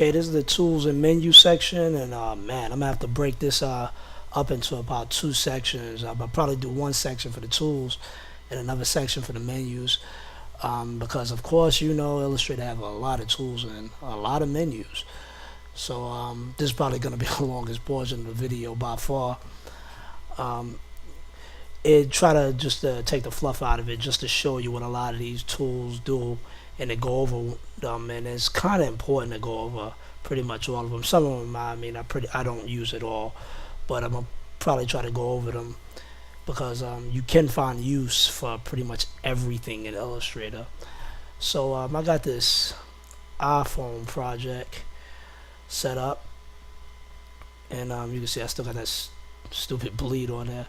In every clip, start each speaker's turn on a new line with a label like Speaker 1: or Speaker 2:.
Speaker 1: Okay, this is the tools and menu section, and man, I'm gonna have to break this up into about two sections. I'll probably do one section for the tools and another section for the menus, because of course you know Illustrator have a lot of tools and a lot of menus. So this is probably gonna be the longest portion of the video by far. It try to just take the fluff out of it, just to show you what a lot of these tools do, and to go over them. And it's kind of important to go over pretty much all of them. Some of them, I mean, I don't use it all, but I'm gonna probably try to go over them because you can find use for pretty much everything in Illustrator. So I got this iPhone project set up, and you can see I still got that stupid bleed on there.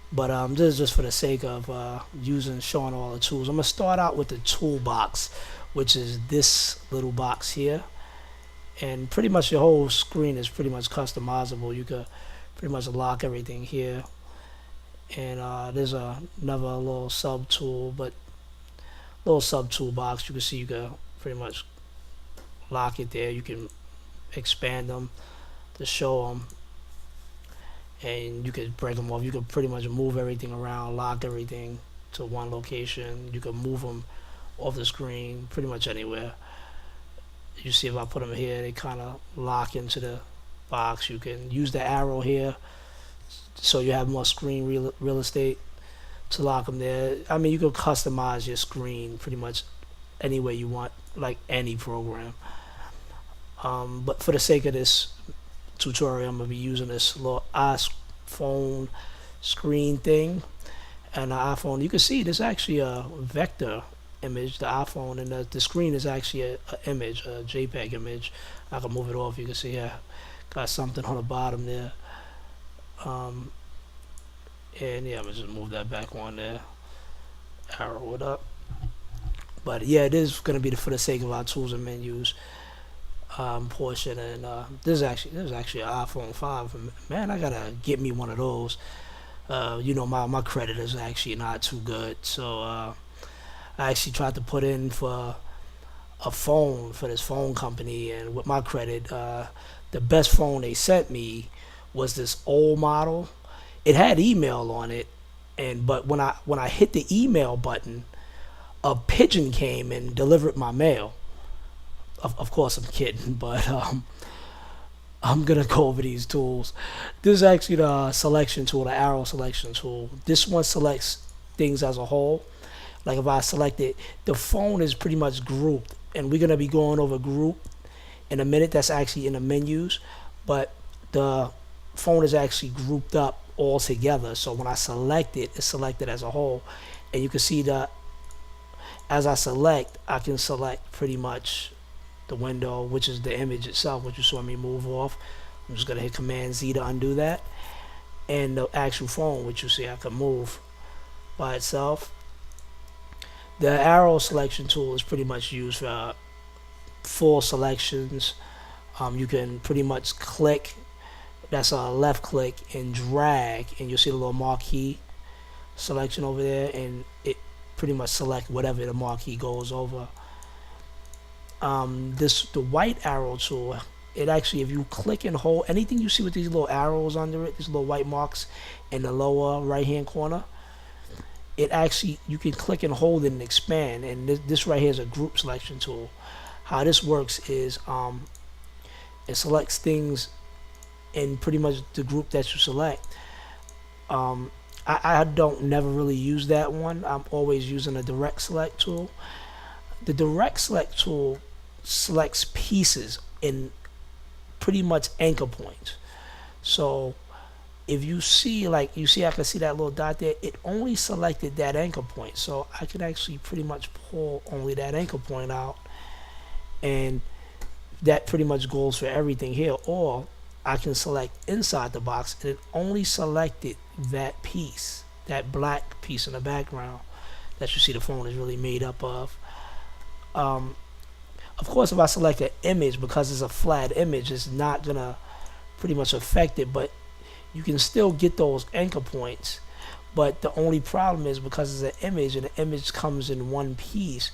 Speaker 1: But this is just for the sake of showing all the tools. I'm gonna start out with the toolbox, which is this little box here, and pretty much your whole screen is pretty much customizable. You could pretty much lock everything here, and there's another little sub tool, but little sub toolbox. You can see you can pretty much lock it there. You can expand them to show them, and you could break them off. You could pretty much move everything around, lock everything to one location. You can move them off the screen pretty much anywhere. You see, if I put them here, they kind of lock into the box. You can use the arrow here so you have more screen real estate to lock them there. I mean, you can customize your screen pretty much any way you want, like any program. But for the sake of this tutorial, I'm going to be using this little iPhone screen thing. And the iPhone, you can see this is actually a vector image, the iPhone, and the screen is actually a image, a JPEG image. I can move it off. You can see I got something on the bottom there. And yeah, I'm gonna just move that back on there, arrow it up. But yeah, it is gonna be for the sake of our tools and menus portion. And this is actually an iPhone 5. Man, I gotta get me one of those. You know, my credit is actually not too good, so I actually tried to put in for a phone for this phone company, and with my credit, the best phone they sent me was this old model. It had email on it, but when I hit the email button, a pigeon came and delivered my mail. Of course, I'm kidding, but I'm gonna go over these tools. This is actually the selection tool, the arrow selection tool. This one selects things as a whole. Like if I select it, the phone is pretty much grouped, and we're gonna be going over group in a minute. That's actually in the menus, but the phone is actually grouped up all together. So when I select it, it's selected as a whole, and you can see that as I select, I can select pretty much the window, which is the image itself, which you saw me move off. I'm just gonna hit Command Z to undo that, and the actual phone, which you see I can move by itself. The arrow selection tool is pretty much used for full selections. You can pretty much click, that's a left click, and drag, and you'll see the little marquee selection over there, and it pretty much select whatever the marquee goes over. The white arrow tool, it actually, if you click and hold anything you see with these little arrows under it, these little white marks in the lower right hand corner, it actually, you can click and hold it and expand. And this right here is a group selection tool. How this works is it selects things in pretty much the group that you select. I don't never really use that one. I'm always using a direct select tool. The direct select tool selects pieces in pretty much anchor points. So if you see, like you see, I can see that little dot there, it only selected that anchor point. So I can actually pretty much pull only that anchor point out, and that pretty much goes for everything here. Or I can select inside the box, and it only selected that piece, that black piece in the background that you see the phone is really made up of. Of course, if I select an image, because it's a flat image, it's not gonna pretty much affect it, but you can still get those anchor points. But the only problem is, because it's an image and the image comes in one piece,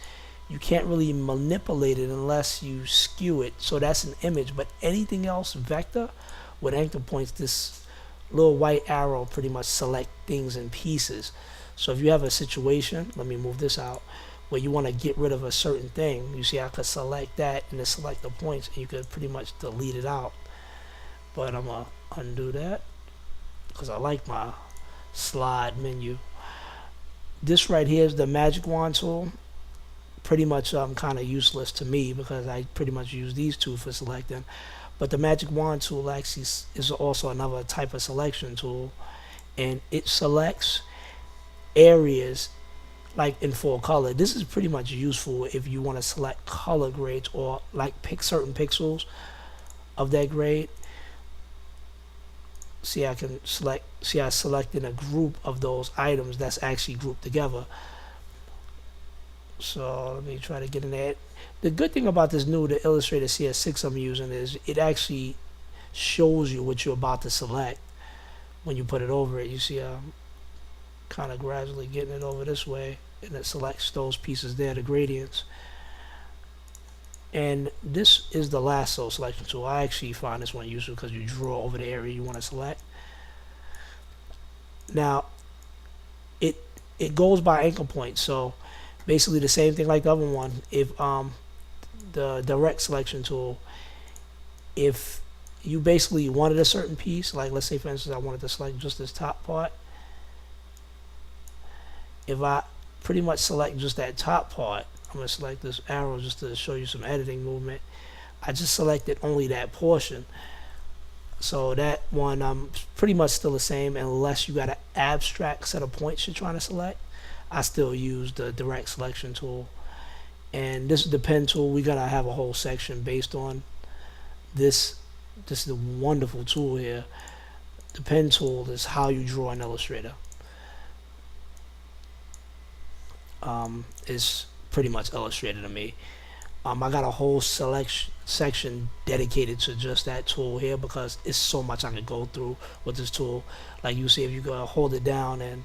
Speaker 1: you can't really manipulate it unless you skew it. So that's an image, but anything else vector with anchor points, this little white arrow pretty much select things in pieces. So if you have a situation, let me move this out, where you want to get rid of a certain thing, you see I could select that and then select the points, and you could pretty much delete it out. But I'm gonna undo that because I like my slide menu. This right here is the magic wand tool. Pretty much kind of useless to me because I pretty much use these two for selecting. But the magic wand tool actually is also another type of selection tool, and it selects areas like in full color. This is pretty much useful if you want to select color grades or like pick certain pixels of that grade. See, I can select, see I selected a group of those items that's actually grouped together. So let me try to get in there. The good thing about this new, the Illustrator CS6 I'm using, is it actually shows you what you're about to select when you put it over it. You see I'm kind of gradually getting it over this way, and it selects those pieces there, the gradients. And this is the lasso selection tool. I actually find this one useful because you draw over the area you want to select. Now it goes by anchor points, so basically the same thing like the other one. If the direct selection tool, if you basically wanted a certain piece, like let's say for instance I wanted to select just this top part, if I pretty much select just that top part, I'm going to select this arrow just to show you some editing movement. I just selected only that portion. So that one pretty much still the same unless you got an abstract set of points you're trying to select. I still use the direct selection tool. And this is the pen tool. We got to have a whole section based on this. This is a wonderful tool here. The pen tool is how you draw in Illustrator. Is pretty much Illustrator to me. I got a whole section dedicated to just that tool here because it's so much I can go through with this tool. Like you see, if you go hold it down and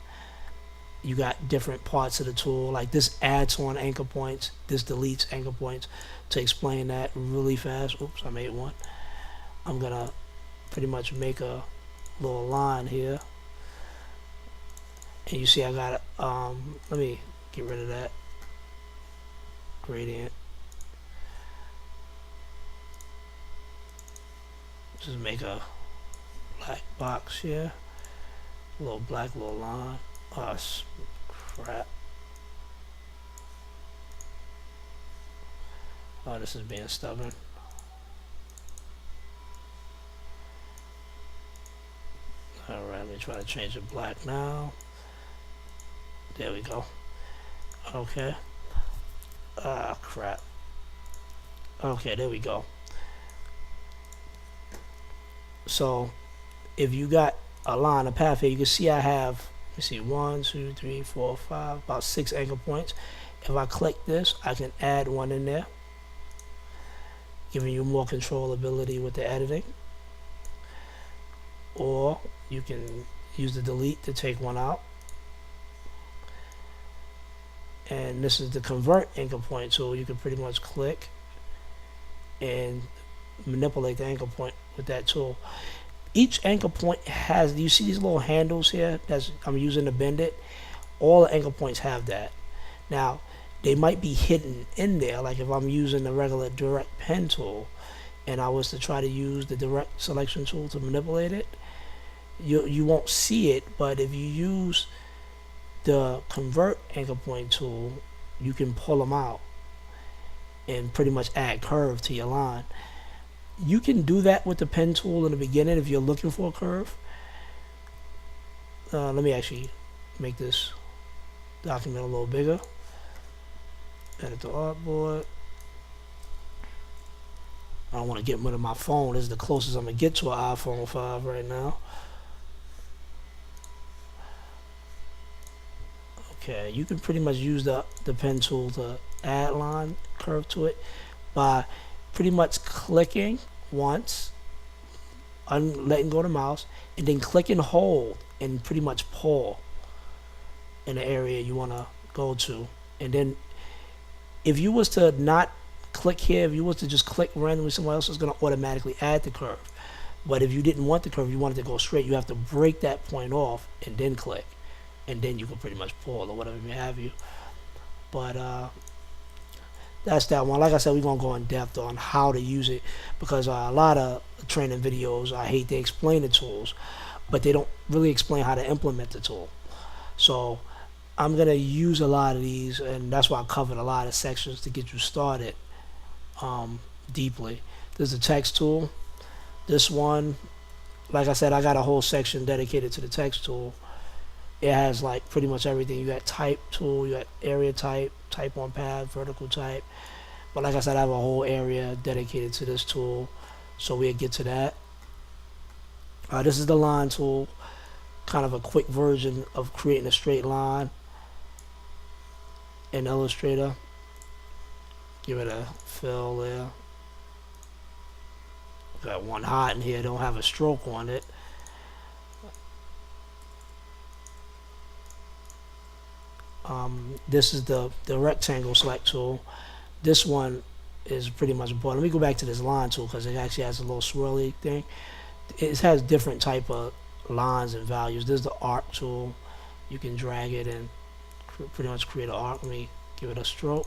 Speaker 1: you got different parts of the tool, like this adds on anchor points, this deletes anchor points. To explain that really fast, oops, I made one. I'm gonna pretty much make a little line here, and you see I got let me get rid of that gradient. Just make a black box here, a little black little line. Oh crap. Oh, this is being stubborn. Alright, let me try to change it black now. There we go. Okay. Ah, crap. Okay, there we go. So, if you got a line, a path here, you can see I have, let's see, 1, 2, 3, 4, 5, about 6 anchor points. If I click this, I can add one in there, giving you more controllability with the editing. Or you can use the delete to take one out. And this is the convert anchor point tool. You can pretty much click and manipulate the anchor point with that tool. Each anchor point has, you see these little handles here that I'm using to bend it? All the anchor points have that. Now, they might be hidden in there, like if I'm using the regular direct pen tool and I was to try to use the direct selection tool to manipulate it, you won't see it, but if you use the convert anchor point tool, you can pull them out and pretty much add curve to your line. You can do that with the pen tool in the beginning if you're looking for a curve. Let me actually make this document a little bigger. Edit the artboard. I don't want to get rid of my phone. This is the closest I'm going to get to an iPhone 5 right now. Okay, you can pretty much use the pen tool to add line curve to it by pretty much clicking once, letting go of the mouse, and then click and hold and pretty much pull in the area you want to go to. And then if you was to not click here, if you was to just click randomly somewhere else, it's going to automatically add the curve. But if you didn't want the curve, you wanted to go straight, you have to break that point off and then click, and then you can pretty much pull or whatever you have you. But that's that one. Like I said, we're gonna go in depth on how to use it, because a lot of training videos, I hate, they explain the tools, but they don't really explain how to implement the tool. So I'm gonna use a lot of these, and that's why I covered a lot of sections to get you started deeply. There's the text tool. This one, like I said, I got a whole section dedicated to the text tool. It has like pretty much everything. You got type tool, you got area type, type on pad, vertical type. But like I said, I have a whole area dedicated to this tool, so we'll get to that. This is the line tool, kind of a quick version of creating a straight line in Illustrator. Give it a fill there. Got one hot in here, don't have a stroke on it. This is the rectangle select tool. This one is pretty much important. Let me go back to this line tool, because it actually has a little swirly thing. It has different type of lines and values. There's the arc tool. You can drag it and pretty much create an arc. Let me give it a stroke.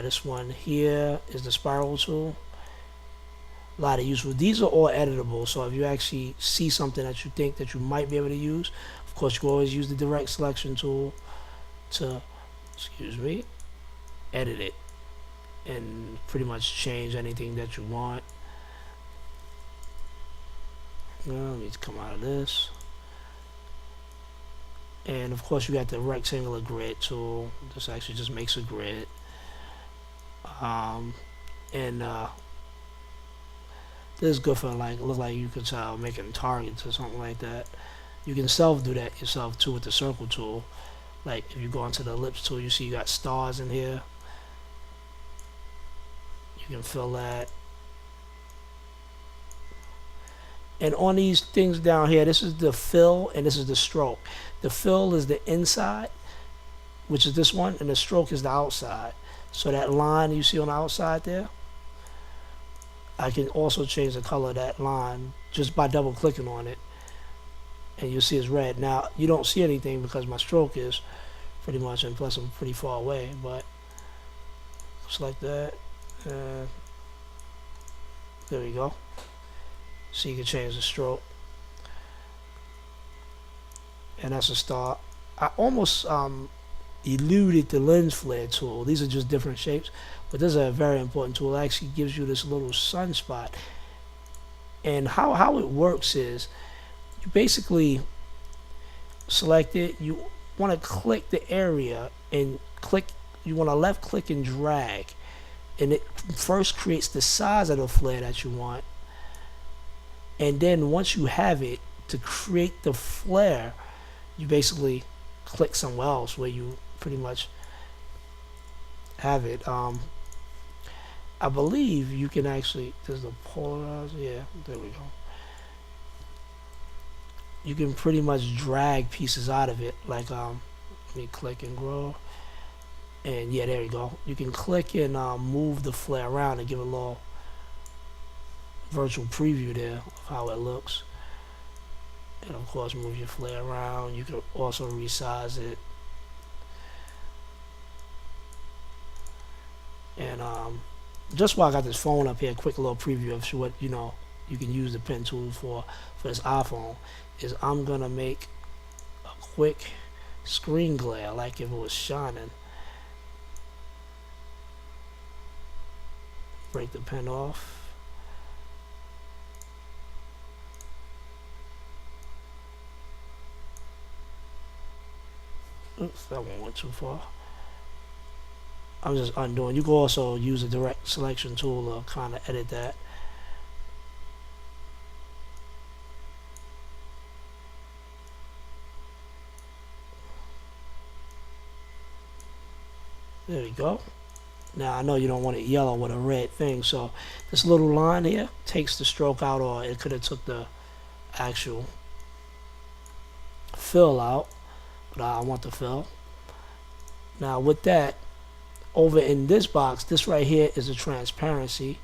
Speaker 1: This one here is the spiral tool. A lot of useful. These are all editable, so if you actually see something that you think that you might be able to use, of course you can always use the direct selection tool to, edit it and pretty much change anything that you want. Let me come out of this. And of course you got the rectangular grid tool. This actually just makes a grid. This is good for, like, look like you could start making targets or something like that. You can do that yourself too with the circle tool. Like if you go into the ellipse tool, you see you got stars in here. You can fill that. And on these things down here, this is the fill and this is the stroke. The fill is the inside, which is this one, and the stroke is the outside. So that line you see on the outside there, I can also change the color of that line just by double clicking on it, and you'll see it's red. Now you don't see anything because my stroke is pretty much, and plus I'm pretty far away, but select that. There we go. So you can change the stroke, and that's a start. I almost eluded the lens flare tool. These are just different shapes, but this is a very important tool. It actually gives you this little sunspot, and how it works is you basically select it. You want to click the area and you want to left click and drag, and it first creates the size of the flare that you want, and then once you have it, to create the flare you basically click somewhere else where you pretty much have it. I believe you can actually, there's the polarize, yeah, there we go. You can pretty much drag pieces out of it, like let me click and grow, and yeah, there you go. You can click and move the flare around and give a little virtual preview there of how it looks. And of course move your flare around. You can also resize it. And just while I got this phone up here, quick little preview of what you can use the pen tool for this iPhone is I'm gonna make a quick screen glare like if it was shining. Break the pen off. Oops, that one went too far. I'm just undoing. You can also use a direct selection tool to kind of edit that. There we go. Now I know you don't want it yellow with a red thing, so this little line here takes the stroke out, or it could have took the actual fill out. but I want the fill. Now with that, over in this box, this right here is a transparency.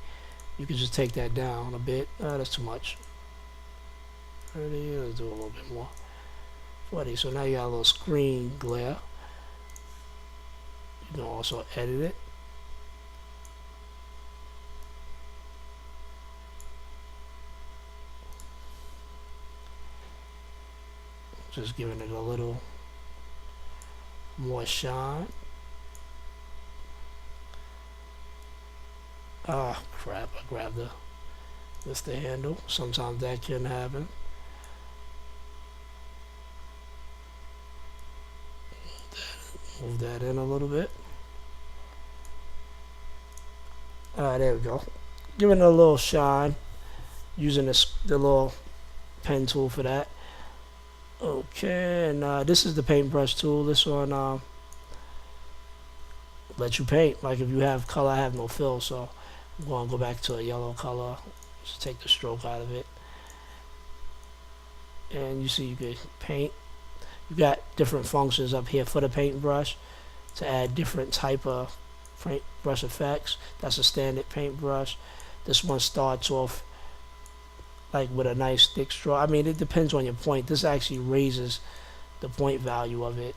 Speaker 1: You can just take that down a bit. That's too much. 30, let's do a little bit more. 40. So now you got a little screen glare. You can also edit it. Just giving it a little more shine. Ah, crap, I grabbed the handle. Sometimes that can happen. Move that in a little bit. Alright, there we go. Giving it a little shine. Using the little pen tool for that. Okay, and this is the paintbrush tool. This one lets you paint. Like if you have color, I have no fill, so I'm going to go back to a yellow color. Just take the stroke out of it. And you see you can paint. You got different functions up here for the paintbrush to add different type of paintbrush effects. That's a standard paintbrush. This one starts off like with a nice thick straw. I mean, it depends on your point. This actually raises the point value of it.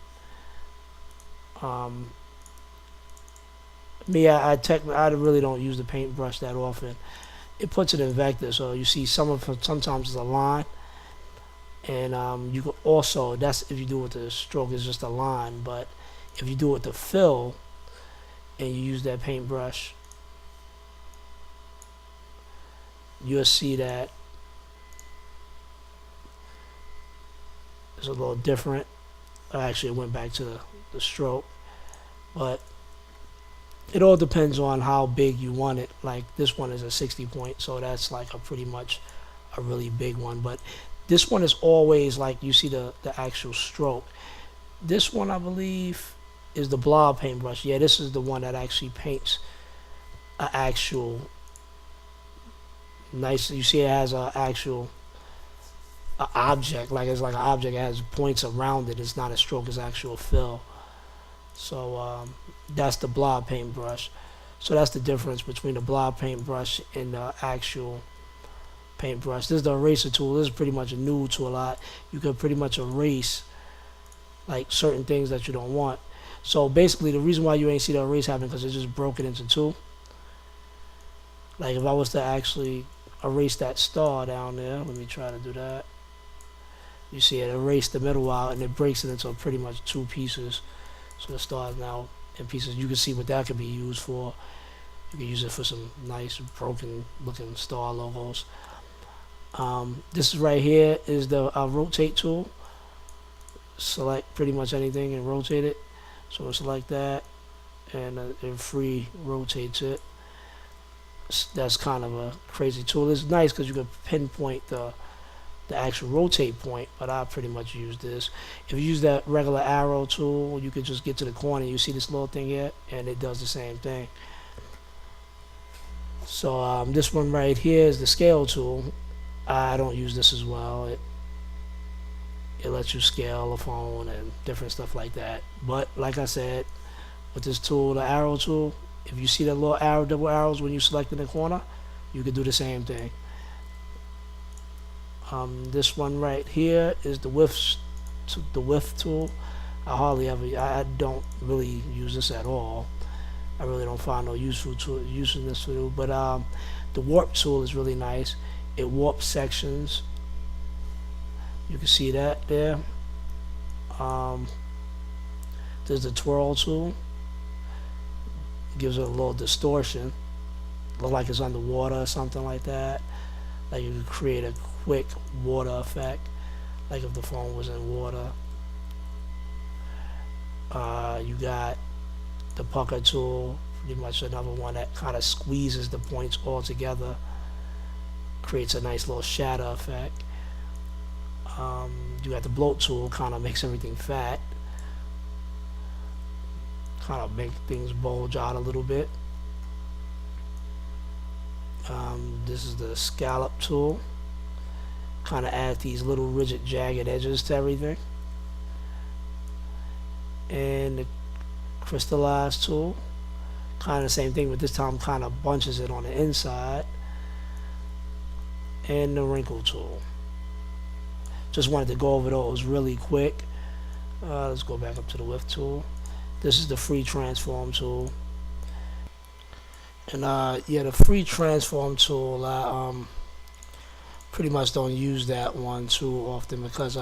Speaker 1: Me, I really don't use the paintbrush that often. It puts it in vector, so you see sometimes it's a line, and you can also, that's if you do it with the stroke, it's just a line. But if you do it with the fill and you use that paintbrush, you'll see that it's a little different. Actually, it went back to the stroke, but it all depends on how big you want it. Like this one is a 60 point, so that's like pretty much a really big one. But this one is always like you see the actual stroke. This one, I believe, is the blob paintbrush. Yeah, this is the one that actually paints an actual nice. You see, it has an actual object, like it's like an object. It has points around it. It's not a stroke, it's actual fill. So that's the blob paintbrush. So that's the difference between the blob paintbrush and the actual paintbrush. This is the eraser tool. This is pretty much a new tool. You can pretty much erase like certain things that you don't want. So basically the reason why you ain't see the erase happen because it just broke it into two. Like if I was to actually erase that star down there, let me try to do that. You see it erased the middle out and it breaks it into pretty much two pieces. So the star is now in pieces. You can see what that could be used for. You can use it for some nice broken looking star logos. This is right here is the rotate tool. Select pretty much anything and rotate it. So we'll select that and it free rotates it. That's kind of a crazy tool. It's nice because you can pinpoint the actual rotate point, but I pretty much use this. If you use that regular arrow tool, you could just get to the corner. You see this little thing here, and it does the same thing. So this one right here is the scale tool. I don't use this as well. It lets you scale a phone and different stuff like that. But like I said, with this tool, the arrow tool, if you see that little arrow, double arrows when you select in the corner, you can do the same thing. This one right here is the width tool. I don't really use this at all. I really don't find no usefulness to it. But the warp tool is really nice. It warps sections. You can see that there. There's the twirl tool. Gives it a little distortion. Look like it's underwater or something like that. Like you can create a quick water effect, like if the phone was in water. You got the pucker tool, pretty much another one that kind of squeezes the points all together, creates a nice little shadow effect. You got the bloat tool, kind of makes everything fat, kind of make things bulge out a little bit. This is the scallop tool, kind of add these little rigid jagged edges to everything. and the crystallize tool, kind of the same thing, but this time kind of bunches it on the inside, and the wrinkle tool. Just wanted to go over those really quick. Let's go back up to the width tool. This is the free transform tool, and yeah, the free transform tool, I pretty much don't use that one too often because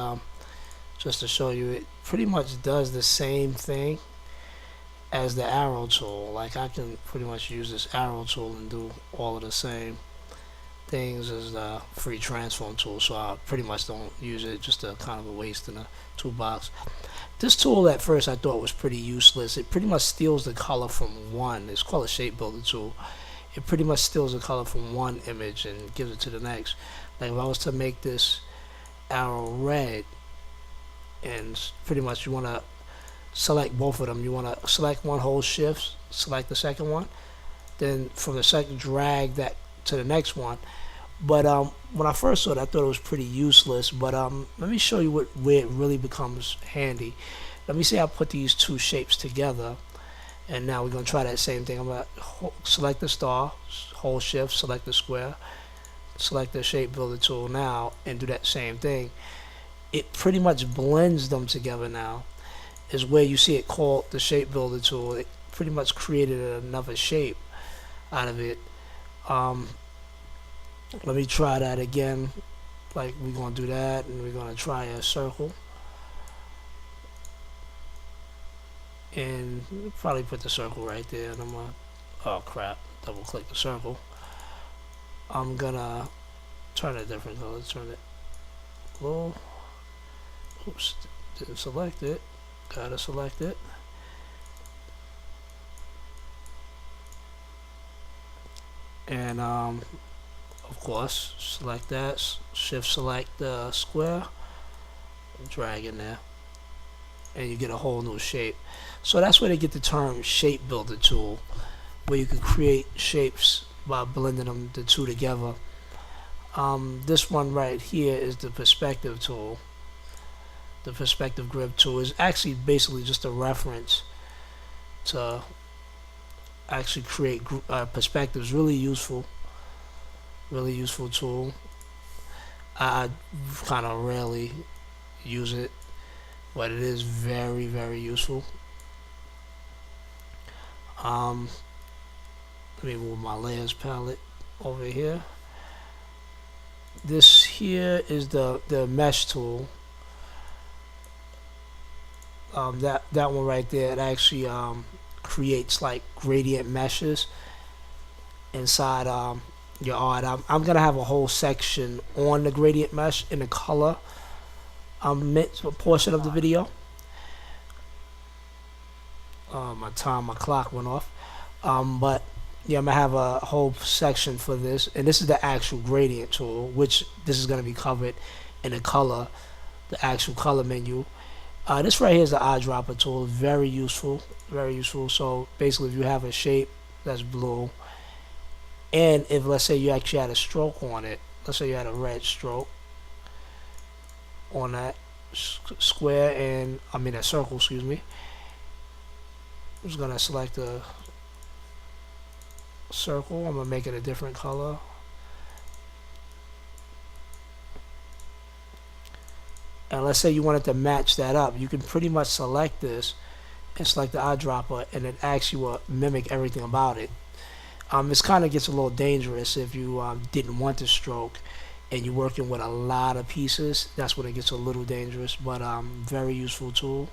Speaker 1: just to show you, it pretty much does the same thing as the arrow tool. Like, I can pretty much use this arrow tool and do all of the same things as the free transform tool, so I pretty much don't use it, just a kind of a waste in a toolbox. This tool at first I thought was pretty useless. It pretty much steals the color from one. It's called a shape builder tool. It pretty much steals the color from one image and gives it to the next. Like, if I was to make this arrow red, and pretty much you want to select both of them. You want to select one, hold shift, select the second one, then from the second drag that to the next one. But when I first saw it, I thought it was pretty useless. But let me show you where it really becomes handy. Let me say I put these two shapes together, and now we're going to try that same thing. I'm going to select the star, hold shift, select the square, select the shape builder tool now, and do that same thing. It pretty much blends them together now. Is where you see it called the shape builder tool. It pretty much created another shape out of it. Let me try that again. Like, we're going to do that, and we're going to try a circle, and probably put the circle right there, and I'm going to, oh crap, double click the circle. I'm going to turn a different color, turn it low. Oops, didn't select it. Gotta select it. And of course, select that, shift select the square, drag in there, and you get a whole new shape. So that's where they get the term shape builder tool, where you can create shapes by blending them the two together. This one right here is the perspective tool. The perspective grid tool is actually basically just a reference to actually create perspectives. Really useful tool. I kind of rarely use it, but it is very, very useful. Let me move my layers palette over here. This here is the mesh tool. That one right there, it actually creates like gradient meshes inside your art. I'm gonna have a whole section on the gradient mesh in the color portion of the video. My clock went off. But yeah, I'm gonna have a whole section for this, and this is the actual gradient tool, which this is gonna be covered in the color, the actual color menu. This right here is the eyedropper tool. Very useful, very useful. So basically, if you have a shape that's blue, and if, let's say, you actually had a stroke on it, let's say you had a red stroke on that square, and I mean that circle, excuse me. I'm just gonna select a circle. I'm gonna make it a different color. And let's say you wanted to match that up, you can pretty much select this and select the eyedropper, and it actually will mimic everything about it. This kind of gets a little dangerous if you didn't want to stroke and you're working with a lot of pieces. That's when it gets a little dangerous, but very useful tool.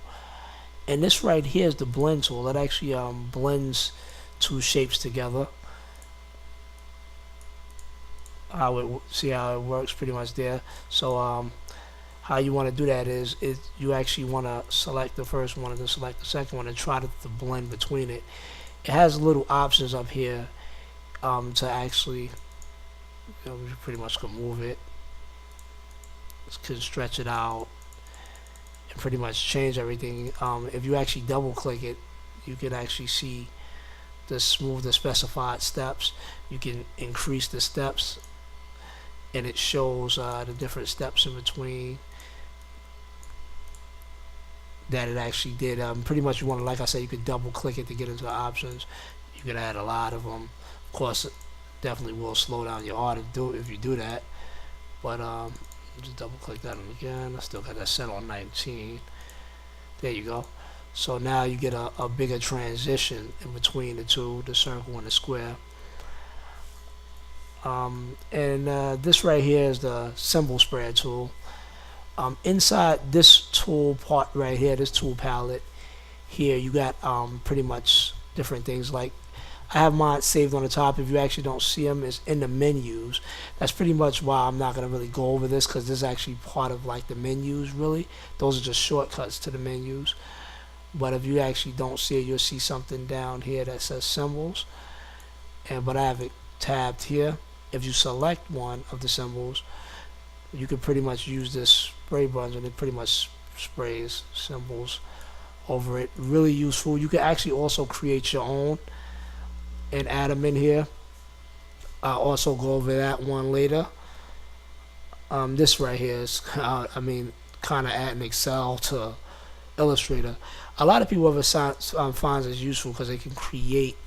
Speaker 1: And this right here is the blend tool. It actually blends two shapes together. See how it works pretty much there. So how you want to do that is you actually want to select the first one and then select the second one and try to blend between it. It has little options up here to actually, you pretty much can move it, can stretch it out, and pretty much change everything. If you actually double click it, you can actually see the specified steps. You can increase the steps, and it shows the different steps in between that it actually did. Pretty much you want to, like I said, you could double click it to get into the options. You could add a lot of them. Of course, it definitely will slow down your art if you do that. But just double click that one again. I still got that set on 19. There you go. So now you get a bigger transition in between the two, the circle and the square. This right here is the symbol spread tool. Inside this tool part right here, this tool palette here, you got pretty much different things. Like I have mine saved on the top. If you actually don't see them, it's in the menus. That's pretty much why I'm not going to really go over this, because this is actually part of like the menus really. Those are just shortcuts to the menus. But if you actually don't see it, you'll see something down here that says symbols. But I have it tabbed here. If you select one of the symbols, you can pretty much use this spray brush and it pretty much sprays symbols over it. Really useful. You can actually also create your own and add them in here. I'll also go over that one later. This right here is, I mean, kind of adding Excel to Illustrator. A lot of people find this useful because they can create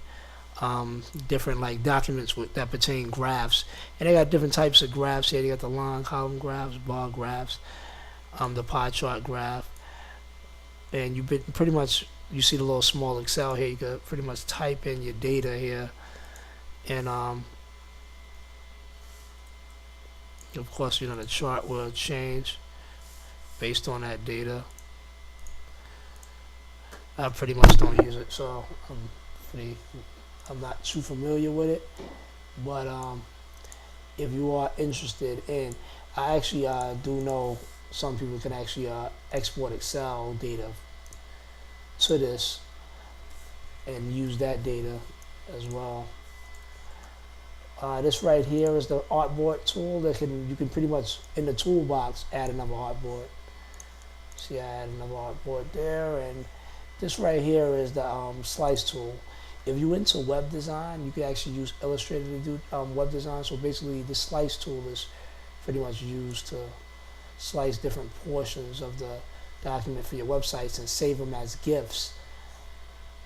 Speaker 1: different like documents that pertain graphs, and they got different types of graphs here. They got the line column graphs, bar graphs, the pie chart graph, and you pretty much, you see the little small Excel here. You can pretty much type in your data here, and of course, you know, the chart will change based on that data. I pretty much don't use it, so I'm not too familiar with it. But if you are interested in, I actually do know some people can actually export Excel data to this and use that data as well. This right here is the artboard tool that you can pretty much in the toolbox add another artboard. See, I add another artboard there, and this right here is the slice tool. If you're into web design, you can actually use Illustrator to do web design. So basically, the slice tool is pretty much used to slice different portions of the document for your websites and save them as GIFs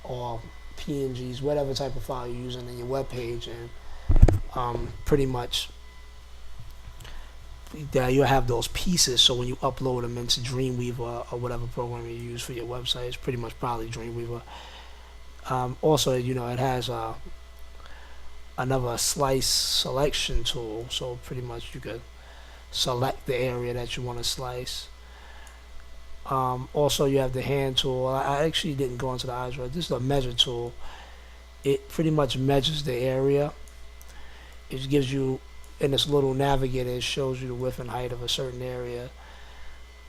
Speaker 1: or PNGs, whatever type of file you're using in your web page, and pretty much you'll have those pieces. So when you upload them into Dreamweaver or whatever program you use for your website, it's pretty much probably Dreamweaver. Also, you know, it has another slice selection tool, so pretty much you could select the area that you want to slice. Also, you have the hand tool. I actually didn't go into the eyes right. This is the measure tool. It pretty much measures the area. It gives you, in this little navigator, it shows you the width and height of a certain area.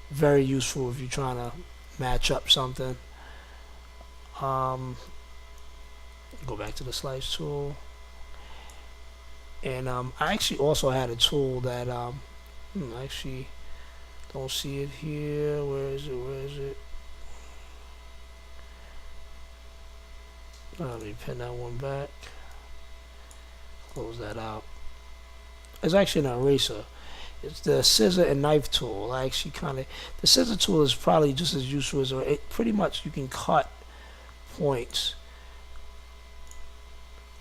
Speaker 1: Very useful if you're trying to match up something. Go back to the slice tool, and I actually also had a tool that I actually don't see it here. Where is it? Let me pin that one back, close that out. It's actually an eraser. It's the scissor and knife tool. The scissor tool is probably just as useful as it. Pretty much you can cut points,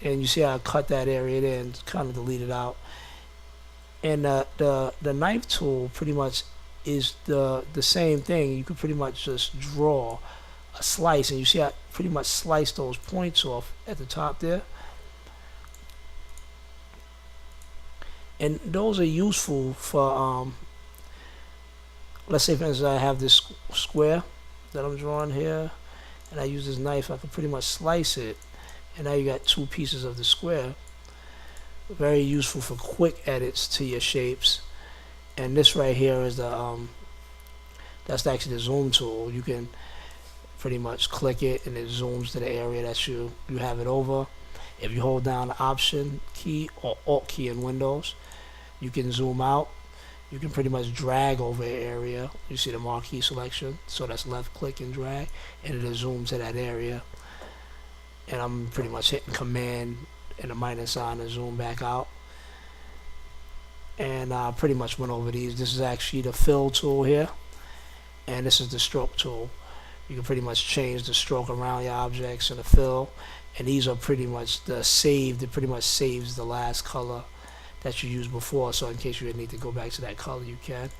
Speaker 1: and you see how I cut that area there and kind of delete it out. And the knife tool pretty much is the same thing. You could pretty much just draw a slice, and you see I pretty much slice those points off at the top there. And those are useful for let's say for instance I have this square that I'm drawing here, and I use this knife. I can pretty much slice it, and now you got two pieces of the square. Very useful for quick edits to your shapes. And this right here is the that's actually the zoom tool. You can pretty much click it and it zooms to the area that you have it over. If you hold down the Option key or Alt key in Windows, you can zoom out. You can pretty much drag over an area. You see the marquee selection, so that's left click and drag, and it'll zoom to that area. And I'm pretty much hitting Command and the minus sign to zoom back out. And I pretty much went over these. This is actually the fill tool here, and this is the stroke tool. You can pretty much change the stroke around your objects and the fill, and these are pretty much the saved. It pretty much saves the last color that you used before, so in case you need to go back to that color, you can.